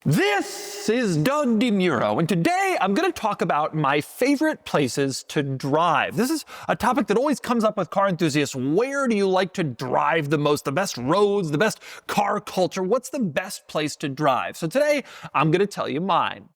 This is Doug DeMuro, and today I'm going to talk about my favorite places to drive. This is a topic that always comes up with car enthusiasts. Where do you like to drive the most? The best roads, the best car culture? What's the best place to drive? So today I'm going to tell you mine.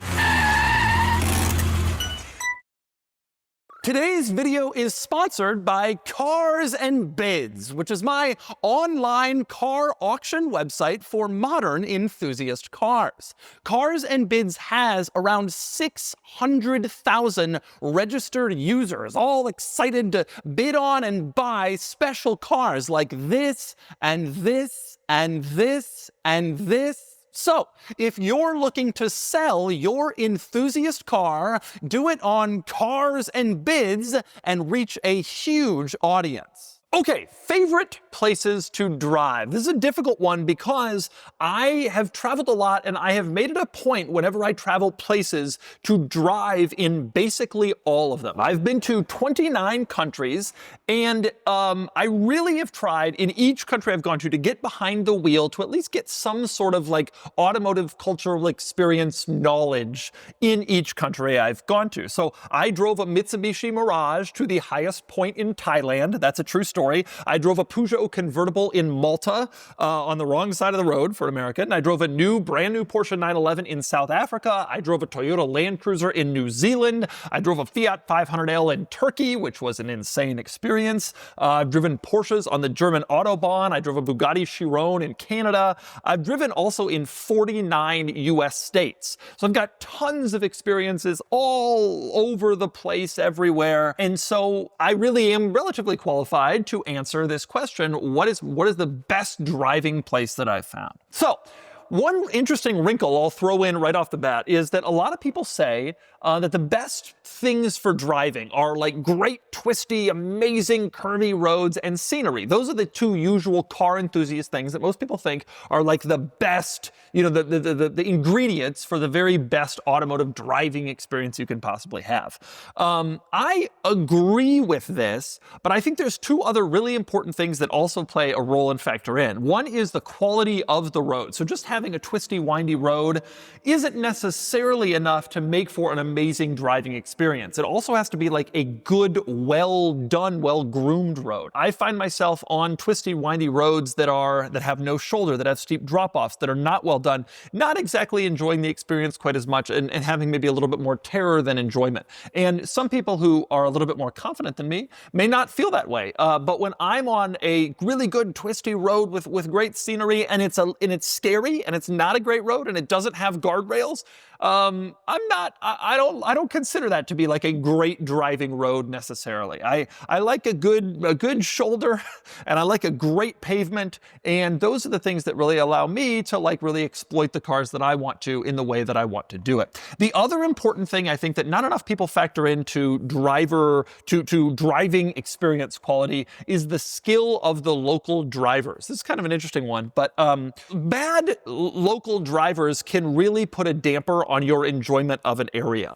Today's video is sponsored by Cars and Bids, which is my online car auction website for modern enthusiast cars. Cars and Bids has around 600,000 registered users, all excited to bid on and buy special cars like this and this and this and this. So, if you're looking to sell your enthusiast car, do it on Cars and Bids and reach a huge audience. Okay, favorite places to drive. This is a difficult one because I have traveled a lot and I have made it a point whenever I travel places to drive in basically all of them. I've been to 29 countries and I really have tried in each country I've gone to get behind the wheel to at least get some sort of like automotive cultural experience knowledge in each country I've gone to. So I drove a Mitsubishi Mirage to the highest point in Thailand. That's a true story. I drove a Peugeot convertible in Malta on the wrong side of the road for an American. I drove a brand new Porsche 911 in South Africa. I drove a Toyota Land Cruiser in New Zealand. I drove a Fiat 500L in Turkey, which was an insane experience. I've driven Porsches on the German Autobahn. I drove a Bugatti Chiron in Canada. I've driven also in 49 US states. So I've got tons of experiences all over the place, everywhere. And so I really am relatively qualified to answer this question. What is the best driving place that I've found? So one interesting wrinkle I'll throw in right off the bat is that a lot of people say that the best things for driving are like great, twisty, amazing, curvy roads and scenery. Those are the two usual car enthusiast things that most people think are like the best, the ingredients for the very best automotive driving experience you can possibly have. I agree with this, but I think there's two other really important things that also play a role and factor in. One is the quality of the road. So just having a twisty, windy road isn't necessarily enough to make for an amazing driving experience. It also has to be like a good, well done, well groomed road. I find myself on twisty, windy roads that have no shoulder, that have steep drop-offs, that are not well done, not exactly enjoying the experience quite as much and having maybe a little bit more terror than enjoyment. And some people who are a little bit more confident than me may not feel that way. But when I'm on a really good twisty road with great scenery and it's scary and it's not a great road and it doesn't have guardrails, I don't consider that to be like a great driving road necessarily. I like a good shoulder and I like a great pavement, and those are the things that really allow me to like really exploit the cars that I want to in the way that I want to do it. The other important thing I think that not enough people factor into driving experience quality is the skill of the local drivers. This is kind of an interesting one, but bad local drivers can really put a damper on your enjoyment of an area.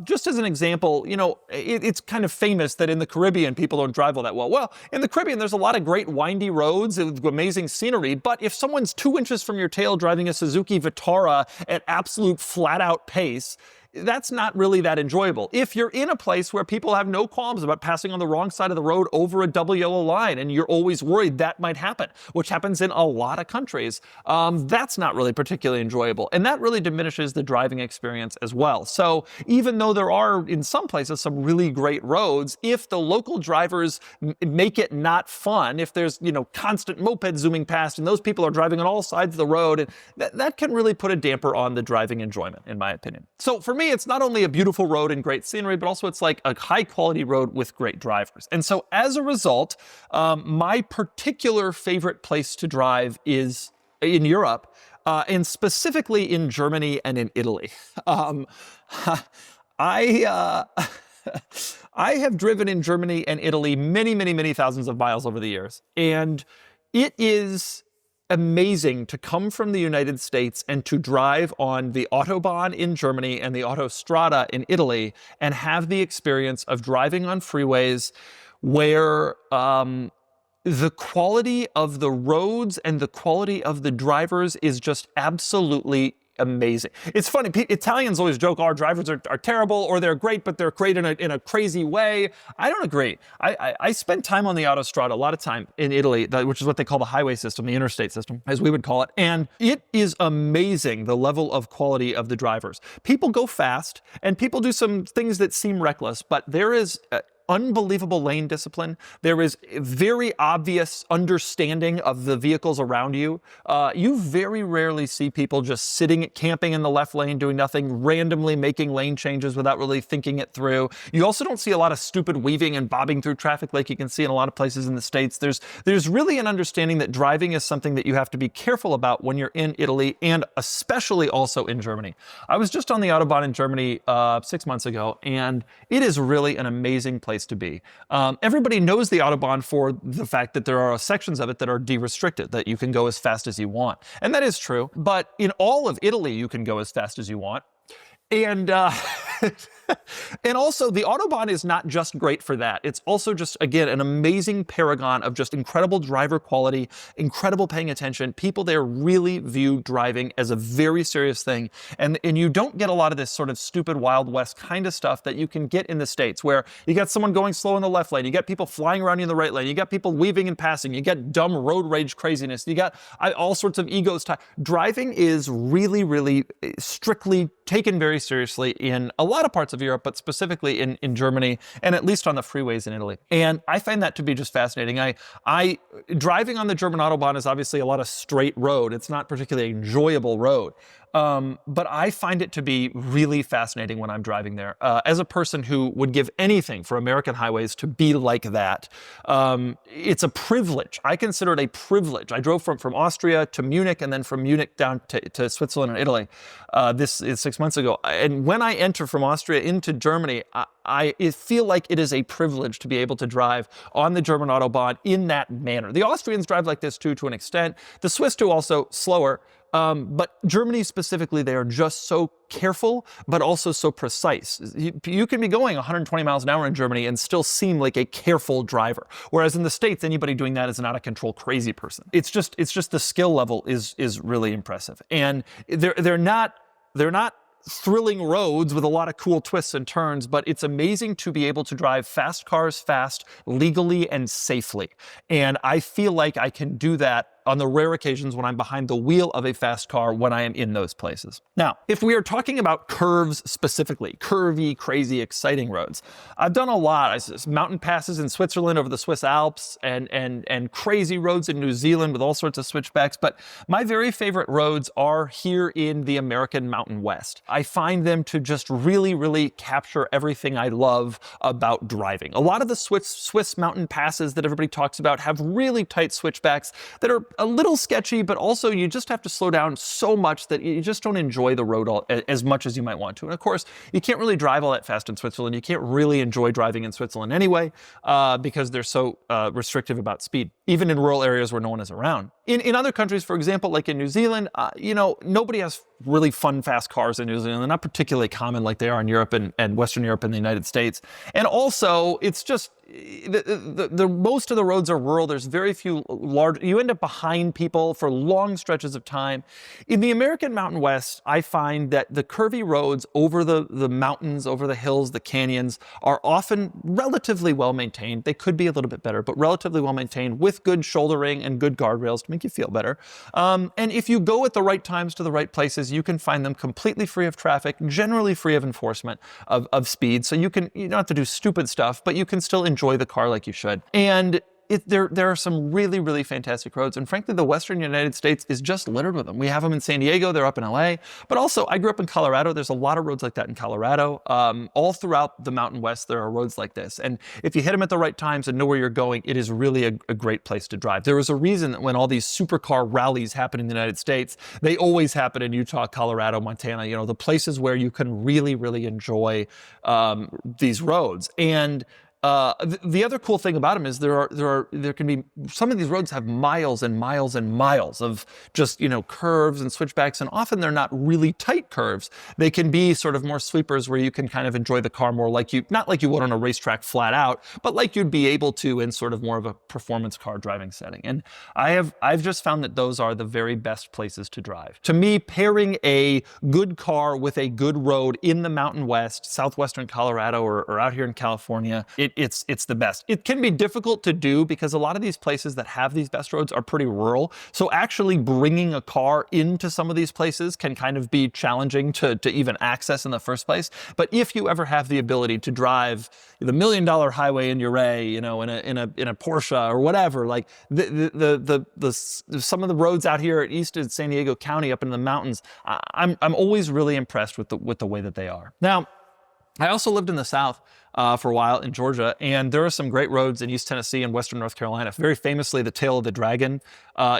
Just as an example, it's kind of famous that in the Caribbean, people don't drive all that well. Well, in the Caribbean, there's a lot of great windy roads with amazing scenery, but if someone's 2 inches from your tail driving a Suzuki Vitara at absolute flat-out pace, that's not really that enjoyable. If you're in a place where people have no qualms about passing on the wrong side of the road over a double yellow line and you're always worried that might happen, which happens in a lot of countries, that's not really particularly enjoyable. And that really diminishes the driving experience as well. So even though there are in some places some really great roads, if the local drivers make it not fun, if there's constant mopeds zooming past and those people are driving on all sides of the road, and that can really put a damper on the driving enjoyment, in my opinion. So for me, it's not only a beautiful road and great scenery, but also it's like a high quality road with great drivers. And so as a result, my particular favorite place to drive is in Europe, and specifically in Germany and in Italy. I have driven in Germany and Italy many, many, many thousands of miles over the years. And it is amazing to come from the United States and to drive on the Autobahn in Germany and the Autostrada in Italy and have the experience of driving on freeways where the quality of the roads and the quality of the drivers is just absolutely amazing. It's funny, Italians always joke our drivers are terrible, or they're great, but they're great in a crazy way. I don't agree. I spent time on the Autostrada, a lot of time in Italy, which is what they call the highway system, the interstate system, as we would call it. And it is amazing, the level of quality of the drivers. People go fast, and people do some things that seem reckless, but there is unbelievable lane discipline. There is very obvious understanding of the vehicles around you. You very rarely see people just sitting, camping in the left lane, doing nothing, randomly making lane changes without really thinking it through. You also don't see a lot of stupid weaving and bobbing through traffic like you can see in a lot of places in the States. There's really an understanding that driving is something that you have to be careful about when you're in Italy, and especially also in Germany. I was just on the Autobahn in Germany 6 months ago, and it is really an amazing place to be. Everybody knows the Autobahn for the fact that there are sections of it that are de-restricted, that you can go as fast as you want. And that is true, but in all of Italy, you can go as fast as you want. And and also, the Autobahn is not just great for that. It's also just, again, an amazing paragon of just incredible driver quality, incredible paying attention. People there really view driving as a very serious thing. And you don't get a lot of this sort of stupid Wild West kind of stuff that you can get in the States, where you got someone going slow in the left lane, you got people flying around you in the right lane, you got people weaving and passing, you got dumb road rage craziness, you got all sorts of egos. Driving is really, really strictly taken very seriously in a lot of parts of Europe, but specifically in Germany, and at least on the freeways in Italy. And I find that to be just fascinating. Driving on the German Autobahn is obviously a lot of straight road. It's not particularly enjoyable road. But I find it to be really fascinating when I'm driving there. As a person who would give anything for American highways to be like that, it's a privilege. I consider it a privilege. I drove from Austria to Munich, and then from Munich down to Switzerland and Italy. This is 6 months ago. And when I enter from Austria into Germany, I feel like it is a privilege to be able to drive on the German Autobahn in that manner. The Austrians drive like this too, to an extent. The Swiss do, also slower. But Germany specifically, they are just so careful, but also so precise. You can be going 120 miles an hour in Germany and still seem like a careful driver. Whereas in the States, anybody doing that is an out of control crazy person. It's just the skill level is really impressive. And they're not thrilling roads with a lot of cool twists and turns, but it's amazing to be able to drive fast cars fast, legally and safely. And I feel like I can do that on the rare occasions when I'm behind the wheel of a fast car when I am in those places. Now, if we are talking about curves specifically, curvy, crazy, exciting roads, I've done a lot. Mountain passes in Switzerland over the Swiss Alps, and crazy roads in New Zealand with all sorts of switchbacks. But my very favorite roads are here in the American Mountain West. I find them to just really, really capture everything I love about driving. A lot of the Swiss mountain passes that everybody talks about have really tight switchbacks that are a little sketchy, but also you just have to slow down so much that you just don't enjoy the road as much as you might want to. And of course, you can't really drive all that fast in Switzerland. You can't really enjoy driving in Switzerland anyway, because they're so restrictive about speed, even in rural areas where no one is around. In other countries, for example, like in New Zealand, nobody has really fun, fast cars in New Zealand. They're not particularly common like they are in Europe and Western Europe and the United States. And also, it's just, the most of the roads are rural. There's very few large, you end up behind people for long stretches of time. In the American Mountain West, I find that the curvy roads over the mountains, over the hills, the canyons, are often relatively well maintained. They could be a little bit better, but relatively well maintained, with good shouldering and good guardrails to make you feel better. And if you go at the right times to the right places, you can find them completely free of traffic, generally free of enforcement of speed. So you don't have to do stupid stuff, but you can still enjoy the car like you should. And there are some really, really fantastic roads. And frankly, the Western United States is just littered with them. We have them in San Diego, they're up in LA, but also I grew up in Colorado. There's a lot of roads like that in Colorado. All throughout the Mountain West, there are roads like this. And if you hit them at the right times and know where you're going, it is really a great place to drive. There was a reason that when all these supercar rallies happen in the United States, they always happen in Utah, Colorado, Montana, the places where you can really, really enjoy these roads. And The other cool thing about them is there can be, some of these roads have miles and miles and miles of just, you know, curves and switchbacks, and often they're not really tight curves. They can be sort of more sweepers where you can kind of enjoy the car more like you, not like you would on a racetrack flat out, but like you'd be able to in sort of more of a performance car driving setting. And I've just found that those are the very best places to drive. To me, pairing a good car with a good road in the Mountain West, southwestern Colorado, or out here in California, it's the best. It can be difficult to do because a lot of these places that have these best roads are pretty rural. So actually bringing a car into some of these places can kind of be challenging to even access in the first place. But if you ever have the ability to drive the $1 Million Highway in Uray, you know, in a Porsche or whatever, like some of the roads out here at east of San Diego County up in the mountains, I'm always really impressed with the way that they are. Now, I also lived in the South for a while in Georgia, and there are some great roads in East Tennessee and Western North Carolina. Very famously, the Tail of the Dragon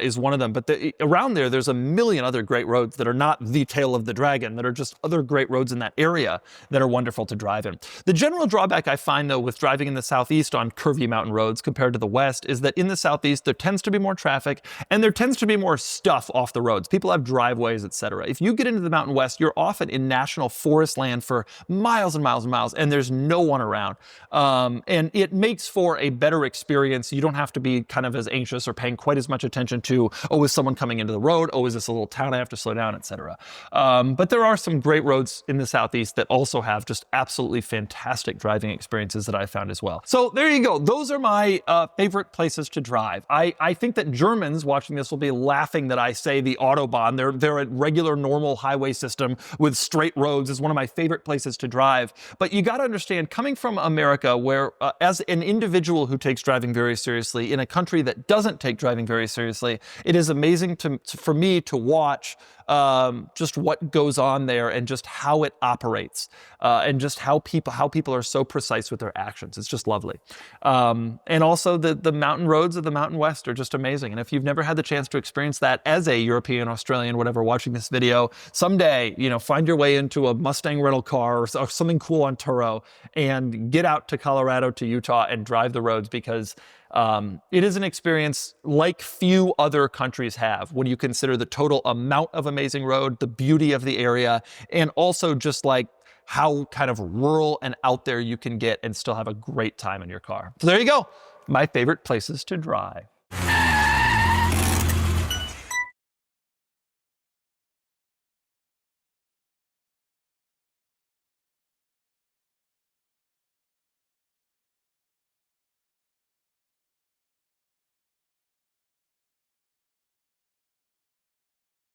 is one of them. But around there's a million other great roads that are not the Tail of the Dragon, that are just other great roads in that area that are wonderful to drive in. The general drawback I find, though, with driving in the Southeast on curvy mountain roads compared to the West is that in the Southeast, there tends to be more traffic, and there tends to be more stuff off the roads. People have driveways, etc. If you get into the Mountain West, you're often in national forest land for miles and miles and miles, and there's no one around. And it makes for a better experience. You don't have to be kind of as anxious or paying quite as much attention to, oh, is someone coming into the road? Oh, is this a little town I have to slow down, etc. But there are some great roads in the Southeast that also have just absolutely fantastic driving experiences that I found as well. So there you go. Those are my favorite places to drive. I think that Germans watching this will be laughing that I say the Autobahn. They're a regular normal highway system with straight roads is one of my favorite places to drive. But you got to understand, coming from America, where as an individual who takes driving very seriously in a country that doesn't take driving very seriously, it is amazing for me to watch just what goes on there and just how it operates and just how people are so precise with their actions. It's just lovely. And also the mountain roads of the Mountain West are just amazing. And if you've never had the chance to experience that as a European, Australian, whatever, watching this video, someday, you know, find your way into a Mustang rental car or something cool on Turo and get out to Colorado, to Utah, and drive the roads, because it is an experience like few other countries have when you consider the total amount of amazing road, the beauty of the area, and also just like how kind of rural and out there you can get and still have a great time in your car. So there you go, my favorite places to drive.